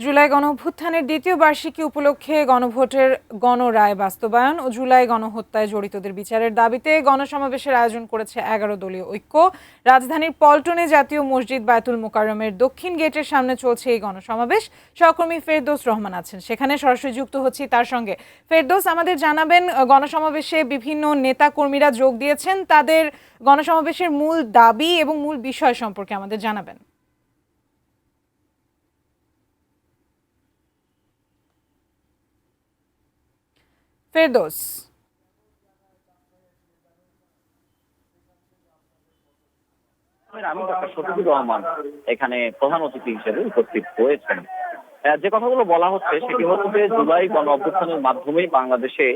জুলাই গণঅভ্যুত্থানের দ্বিতীয় বার্ষিকী উপলক্ষে গণভোটের গণরায় বাস্তবায়ন ও জুলাই গণহত্যায় জড়িতদের বিচারের দাবিতে গণসমাবেশের আয়োজন করেছে ১১ দলীয় ঐক্য। রাজধানীর পল্টনে জাতীয় মসজিদ বায়তুল মোকাররমের দক্ষিণ গেটের সামনে চলছে এই গণসমাবেশ। সহকর্মী ফেরদৌস রহমান আছেন সেখানে, সরাসরি যুক্ত হচ্ছি তার সঙ্গে। ফেরদৌস, আমাদের জানাবেন, গণসমাবেশে বিভিন্ন নেতা কর্মীরা যোগ দিয়েছেন, তাদের গণসমাবেশের মূল দাবি এবং মূল বিষয় সম্পর্কে আমাদের জানাবেন। ফেরদৌস। আমি ডক্টর শফিকুর রহমান এখানে প্রধান অতিথি হিসেবে উপস্থিত হয়েছেন। যে কথাগুলো বলা হচ্ছে সেটি হচ্ছে যে জুলাই গণ অভ্যুত্থানের মাধ্যমেই বাংলাদেশে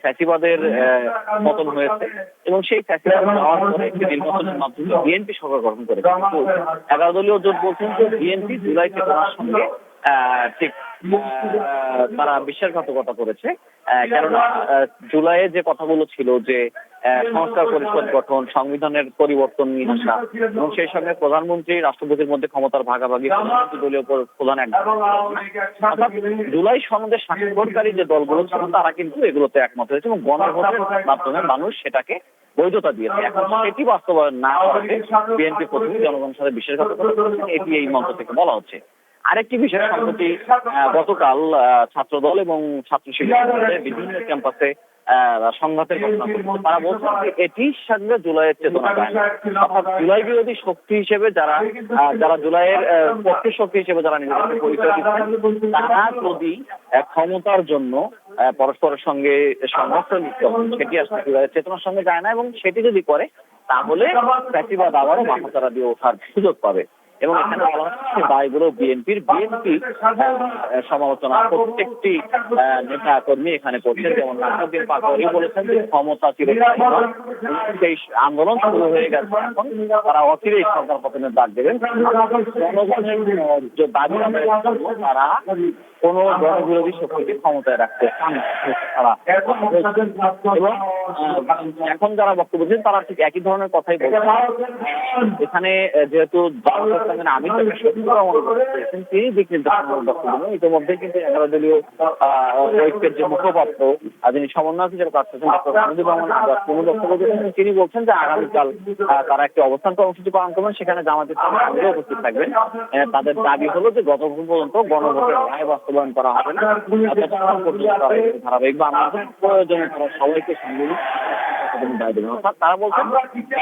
ফ্যাসিবাদের পতন হয়েছে এবং সেই ফ্যাসিবাদ হওয়ার পরে একটি নির্বাচনের মাধ্যমে বিএনপি সরকার গঠন করেছে। 11 দলীয় জোট বলছেন যে বিএনপি জুলাই চেতনার সঙ্গে ঠিক তারা বিশ্বাসঘাতকতা করেছে। কেননা জুলাইয়ে যে কথাগুলো ছিল যে সংস্কার পরিষদ গঠন, সংবিধানের পরিবর্তন নিয়ে আসা এবং সেই সঙ্গে প্রধানমন্ত্রী রাষ্ট্রপতির মধ্যে ক্ষমতার ভাগাভাগি, দলীয় প্রধান এক জুলাই সনদে স্বাক্ষরকারী যে দলগুলো ছিল তারা কিন্তু এগুলোতে একমত হয়েছে এবং গণভোটের মাধ্যমে মানুষ সেটাকে বৈধতা দিয়েছে। এখন সেটি বাস্তবায়ন না করাতে বিএনপি প্রতিনিধি জনগণের সাথে বিশ্বাসঘাতকতা করেছে, এটি এই মঞ্চ থেকে বলা হচ্ছে। আরেকটি বিষয়, সম্প্রতি গতকাল ছাত্রদল এবং ছাত্র শিবিরের বিভিন্ন ক্যাম্পাসে সংঘাতের ঘটনা ঘটেছে। তারা বলছেন যে এটির সঙ্গে জুলাইয়ের চেতনা যায় না, অর্থাৎ জুলাই বিরোধী শক্তি হিসেবে যারা জুলাইয়ের পক্ষের শক্তি হিসেবে যারা নিজেদেরকে পরিচয় দিচ্ছেন, তারা যদি ক্ষমতার জন্য পরস্পরের সঙ্গে সংঘর্ষ লিপ্ত হন, সেটি আসলে জুলাইয়ের চেতনার সঙ্গে যায় না এবং সেটি যদি করে তাহলে ফ্যাসিবাদ আবারও মাথাচাড়া দিয়ে ওঠার সুযোগ পাবে। এবং এখানে বলা হচ্ছে দায়গুলো বিএনপি সমালোচনা প্রত্যেকটি নেতা কর্মী এখানে করছেন। যেমন নাসিরউদ্দিন পাটোয়ারি বলেছেন যে ক্ষমতা চিরস্থায়ী নয়, সেই আন্দোলন শুরু হয়ে গেছে, এখন তারা অচিরেই সরকার পতনের ডাক দেবেন। জনগণের যে দাবি তারা কোন জনবিরোধী শক্তিকে ক্ষমতায় রাখতে চান তারা, এবং এখন যারা বক্তব্য দিচ্ছেন তারা ঠিক একই ধরনের কথাই বলছেন। এখানে যেহেতু আমির করেছেন, তিনি দিক নির্দেশনামূলক বক্তব্য দেন। ইতিমধ্যে কিন্তু 11 দলীয় ঐক্যের যে মুখপাত্র যিনি সমন্বয়ক হিসেবে কাজ করছেন তিনি বলছেন যে আগামীকাল তারা একটি অবস্থান কর্মসূচি পালন করবেন, সেখানে জামায়াত ইসলামী উপস্থিত থাকবেন। তাদের দাবি হলো যে যতক্ষণ পর্যন্ত গণভোটের রায় বাস্তবায়ন করা হবে না ধারাবাহিক বা আমাদের প্রয়োজনে তারা সবাইকে সংগঠিত দায় দেবেন। অর্থাৎ তারা বলছেন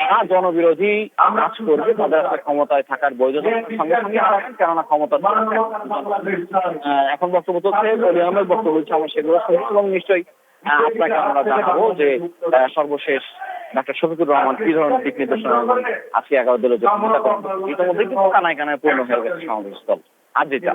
তারা জনবিরোধী কাজ করবে, তাদের ক্ষমতায় থাকার বৈধতা সঙ্গে সঙ্গে কেননা ক্ষমতা এখন বক্তব্য চলছে, অলিয়ামের বক্তব্য হচ্ছে আমার সেগুলো এবং নিশ্চয়ই আপনাকে আমরা জানাবো যে সর্বশেষ ডক্টর শফিকুর রহমান কি ধরনের দিক নির্দেশনা আজকে 11 দলের যে ইতিমধ্যে কিন্তু কানায় কানায় পূর্ণ হয়ে গেছে সমাবেশ স্থল। আর যেটা